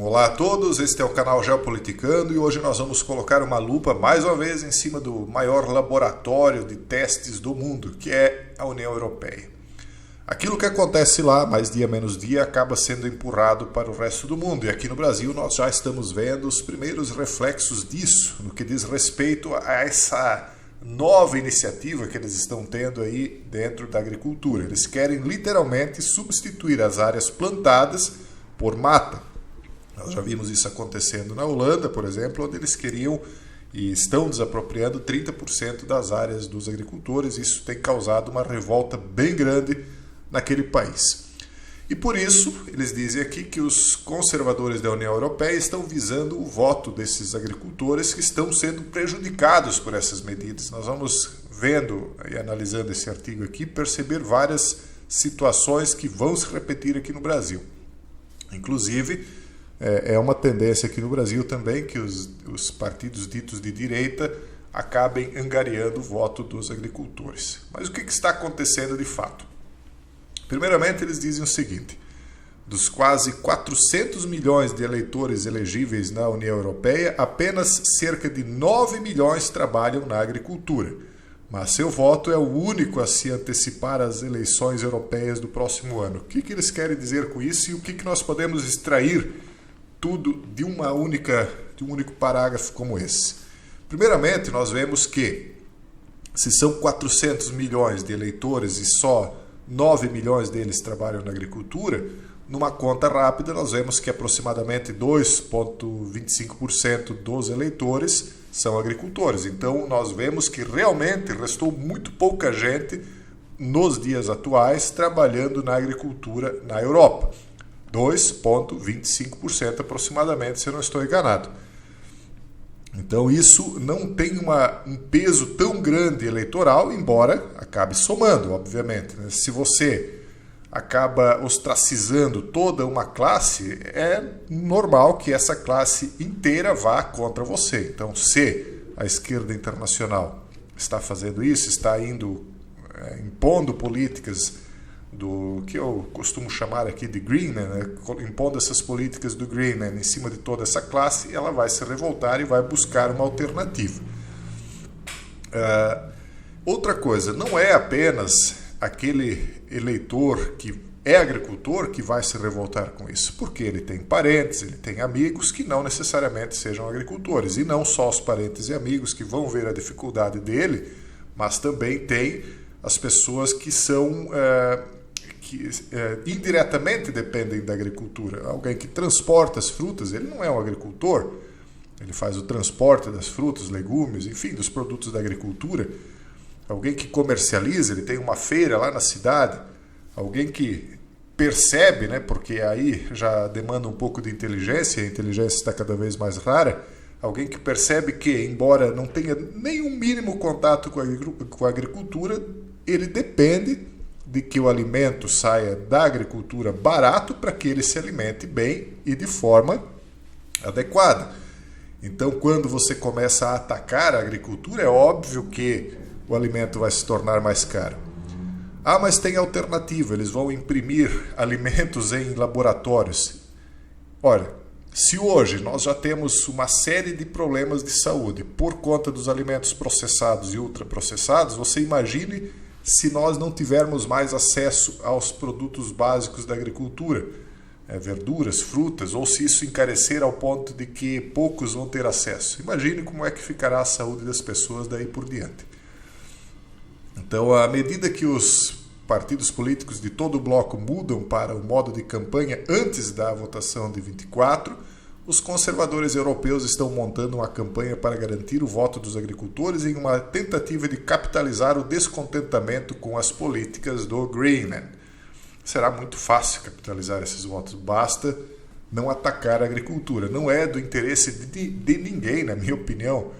Olá a todos, este é o canal Geopoliticando e hoje nós vamos colocar uma lupa mais uma vez em cima do maior laboratório de testes do mundo, que é a União Europeia. Aquilo que acontece lá, mais dia menos dia, acaba sendo empurrado para o resto do mundo. E aqui no Brasil nós já estamos vendo os primeiros reflexos disso, no que diz respeito a essa nova iniciativa que eles estão tendo aí dentro da agricultura. Eles querem literalmente substituir as áreas plantadas por mata. Nós já vimos isso acontecendo na Holanda, por exemplo, onde eles queriam e estão desapropriando 30% das áreas dos agricultores. Isso tem causado uma revolta bem grande naquele país. E por isso, eles dizem aqui que os conservadores da União Europeia estão visando o voto desses agricultores que estão sendo prejudicados por essas medidas. Nós vamos vendo e analisando esse artigo aqui, perceber várias situações que vão se repetir aqui no Brasil. Inclusive, é uma tendência aqui no Brasil também que os partidos ditos de direita acabem angariando o voto dos agricultores. Mas o que está acontecendo de fato? Primeiramente, eles dizem o seguinte: dos quase 400 milhões de eleitores elegíveis na União Europeia, apenas cerca de 9 milhões trabalham na agricultura. Mas seu voto é o único a se antecipar às eleições europeias do próximo ano. O que eles querem dizer com isso e o que nós podemos extrair tudo de um único parágrafo como esse? Primeiramente, nós vemos que se são 400 milhões de eleitores e só 9 milhões deles trabalham na agricultura, numa conta rápida nós vemos que aproximadamente 2,25% dos eleitores são agricultores. Então nós vemos que realmente restou muito pouca gente nos dias atuais trabalhando na agricultura na Europa. 2,25% aproximadamente, se eu não estou enganado. Então isso não tem um peso tão grande eleitoral, embora acabe somando, obviamente. Se você acaba ostracizando toda uma classe, é normal que essa classe inteira vá contra você. Então, se a esquerda internacional está fazendo isso, está impondo políticas do que eu costumo chamar aqui de Greenman, né? Impondo essas políticas do Greenman em cima de toda essa classe, ela vai se revoltar e vai buscar uma alternativa. Outra coisa, não é apenas aquele eleitor que é agricultor que vai se revoltar com isso, porque ele tem parentes, ele tem amigos que não necessariamente sejam agricultores, e não só os parentes e amigos que vão ver a dificuldade dele, mas também tem as pessoas que são que indiretamente dependem da agricultura. Alguém que transporta as frutas, ele não é um agricultor, ele faz o transporte das frutas, legumes, enfim, dos produtos da agricultura. Alguém que comercializa, ele tem uma feira lá na cidade. Alguém que percebe, né, porque aí já demanda um pouco de inteligência, a inteligência está cada vez mais rara. Alguém que percebe que, embora não tenha nenhum mínimo contato com a agricultura, ele depende de que o alimento saia da agricultura barato para que ele se alimente bem e de forma adequada. Então, quando você começa a atacar a agricultura, é óbvio que o alimento vai se tornar mais caro. Ah, mas tem alternativa, eles vão imprimir alimentos em laboratórios. Olha, se hoje nós já temos uma série de problemas de saúde por conta dos alimentos processados e ultraprocessados, você imagine se nós não tivermos mais acesso aos produtos básicos da agricultura, verduras, frutas, ou se isso encarecer ao ponto de que poucos vão ter acesso. Imagine como é que ficará a saúde das pessoas daí por diante. Então, à medida que os partidos políticos de todo o bloco mudam para o modo de campanha antes da votação de 24, os conservadores europeus estão montando uma campanha para garantir o voto dos agricultores em uma tentativa de capitalizar o descontentamento com as políticas do Greenman. Será muito fácil capitalizar esses votos, basta não atacar a agricultura. Não é do interesse de ninguém, na minha opinião,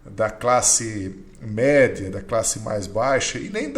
da classe média, da classe mais baixa e nem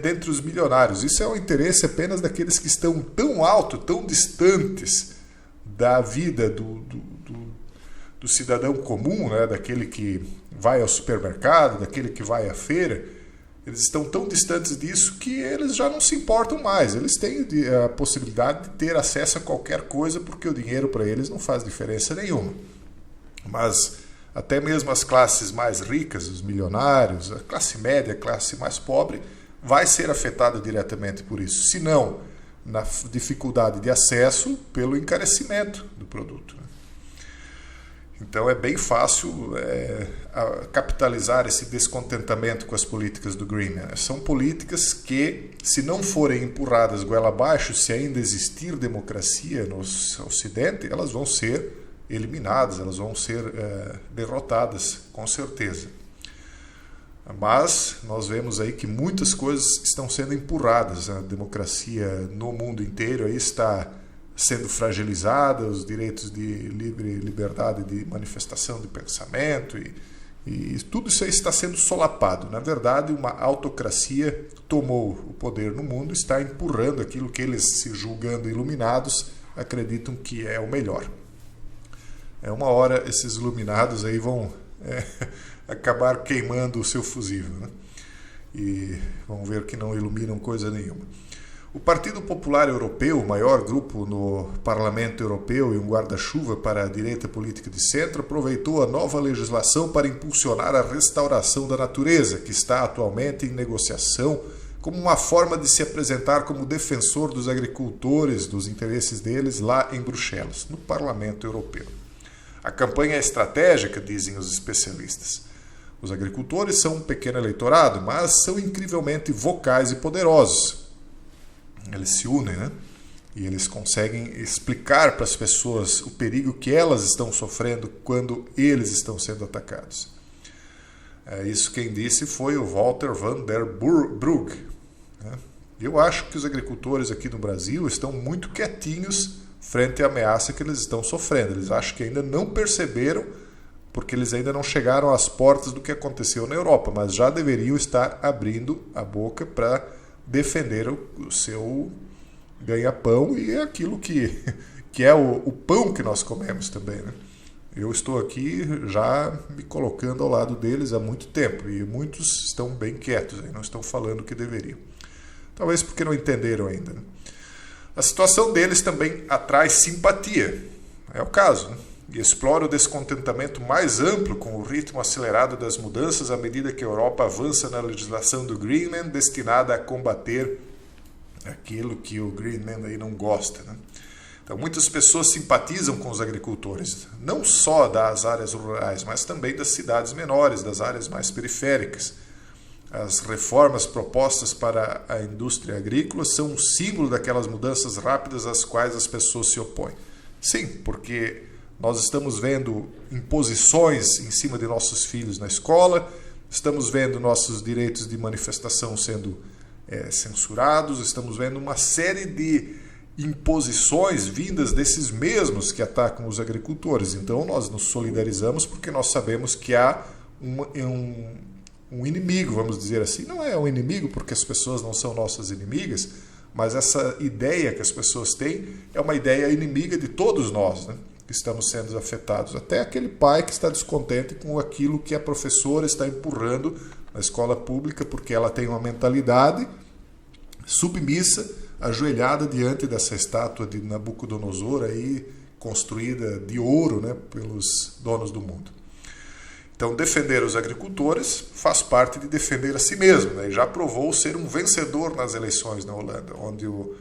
dentre os milionários. Isso é o interesse apenas daqueles que estão tão alto, tão distantes da vida do cidadão comum, né? Daquele que vai ao supermercado, daquele que vai à feira. Eles estão tão distantes disso que eles já não se importam mais. Eles têm a possibilidade de ter acesso a qualquer coisa porque o dinheiro para eles não faz diferença nenhuma. Mas até mesmo as classes mais ricas, os milionários, a classe média, a classe mais pobre, vai ser afetada diretamente por isso. Se não, na dificuldade de acesso pelo encarecimento do produto. Então é bem fácil capitalizar esse descontentamento com as políticas do Greenman. São políticas que, se não forem empurradas goela abaixo, se ainda existir democracia no Ocidente, elas vão ser eliminadas, elas vão ser derrotadas, com certeza. Mas nós vemos aí que muitas coisas estão sendo empurradas. A democracia no mundo inteiro aí está sendo fragilizada, os direitos de liberdade de manifestação de pensamento e tudo isso aí está sendo solapado. Na verdade, uma autocracia tomou o poder no mundo e está empurrando aquilo que eles, se julgando iluminados, acreditam que é o melhor. Uma hora esses iluminados aí vão acabar queimando o seu fusível, né? E vão ver que não iluminam coisa nenhuma. O Partido Popular Europeu, o maior grupo no Parlamento Europeu e um guarda-chuva para a direita política de centro, aproveitou a nova legislação para impulsionar a restauração da natureza, que está atualmente em negociação, como uma forma de se apresentar como defensor dos agricultores, dos interesses deles lá em Bruxelas, no Parlamento Europeu. A campanha é estratégica, dizem os especialistas. Os agricultores são um pequeno eleitorado, mas são incrivelmente vocais e poderosos. Eles se unem, né? E eles conseguem explicar para as pessoas o perigo que elas estão sofrendo quando eles estão sendo atacados. Isso quem disse foi o Walter van der Brug. Né? Eu acho que os agricultores aqui no Brasil estão muito quietinhos frente à ameaça que eles estão sofrendo. Eles acham que ainda não perceberam, porque eles ainda não chegaram às portas do que aconteceu na Europa, mas já deveriam estar abrindo a boca para defender o seu ganha-pão e aquilo que é o pão que nós comemos também, né? Eu estou aqui já me colocando ao lado deles há muito tempo e muitos estão bem quietos, não estão falando o que deveriam. Talvez porque não entenderam ainda, né? A situação deles também atrai simpatia, é o caso, né? E explora o descontentamento mais amplo com o ritmo acelerado das mudanças à medida que a Europa avança na legislação do Greenman destinada a combater aquilo que o Greenman aí não gosta, né? Então, muitas pessoas simpatizam com os agricultores, não só das áreas rurais, mas também das cidades menores, das áreas mais periféricas. As reformas propostas para a indústria agrícola são um símbolo daquelas mudanças rápidas às quais as pessoas se opõem. Sim, porque nós estamos vendo imposições em cima de nossos filhos na escola, estamos vendo nossos direitos de manifestação sendo censurados, estamos vendo uma série de imposições vindas desses mesmos que atacam os agricultores. Então nós nos solidarizamos porque nós sabemos que há um inimigo, vamos dizer assim. Não é um inimigo porque as pessoas não são nossas inimigas, mas essa ideia que as pessoas têm é uma ideia inimiga de todos nós, né? Que estamos sendo afetados. Até aquele pai que está descontente com aquilo que a professora está empurrando na escola pública, porque ela tem uma mentalidade submissa, ajoelhada diante dessa estátua de Nabucodonosor aí, construída de ouro, né, pelos donos do mundo. Então, defender os agricultores faz parte de defender a si mesmo, né? E já provou ser um vencedor nas eleições na Holanda, onde o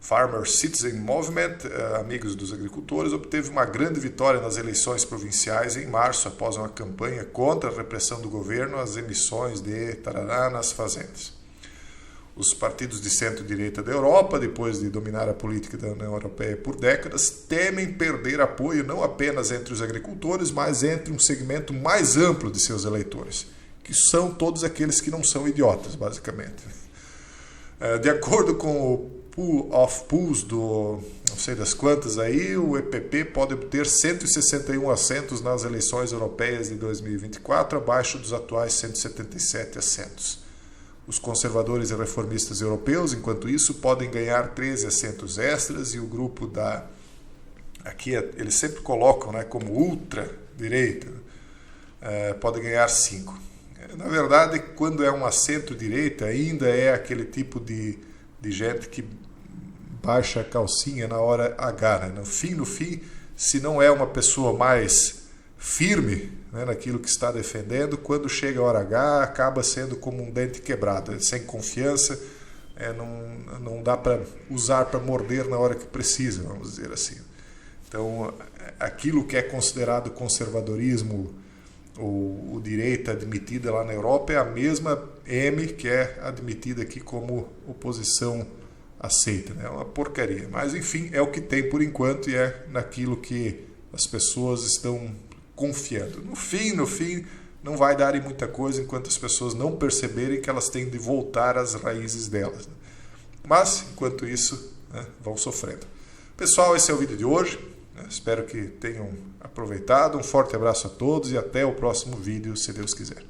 Farmer Citizen Movement, Amigos dos Agricultores, obteve uma grande vitória nas eleições provinciais em março, após uma campanha contra a repressão do governo às emissões de tarará nas fazendas. Os partidos de centro-direita da Europa, depois de dominar a política da União Europeia por décadas, temem perder apoio não apenas entre os agricultores, mas entre um segmento mais amplo de seus eleitores, que são todos aqueles que não são idiotas, basicamente. De acordo com o Pool of Pools do não sei das quantas aí, o EPP pode obter 161 assentos nas eleições europeias de 2024, abaixo dos atuais 177 assentos. Os conservadores e reformistas europeus, enquanto isso, podem ganhar 13 assentos extras, e o grupo da... Aqui eles sempre colocam, né, como ultra-direita, pode ganhar 5. Na verdade, quando é uma centro-direita, ainda é aquele tipo de gente que baixa a calcinha na hora H. Né? No fim, se não é uma pessoa mais firme, né, naquilo que está defendendo, quando chega a hora H, acaba sendo como um dente quebrado, sem confiança, não dá para usar para morder na hora que precisa, vamos dizer assim. Então, aquilo que é considerado conservadorismo ou direita admitida lá na Europa é a mesma M que é admitida aqui como oposição aceita. Né? É uma porcaria. Mas, enfim, é o que tem por enquanto e é naquilo que as pessoas estão confiando. No fim, não vai dar em muita coisa enquanto as pessoas não perceberem que elas têm de voltar às raízes delas. Né? Mas, enquanto isso, né, vão sofrendo. Pessoal, esse é o vídeo de hoje. Espero que tenham aproveitado. Um forte abraço a todos e até o próximo vídeo, se Deus quiser.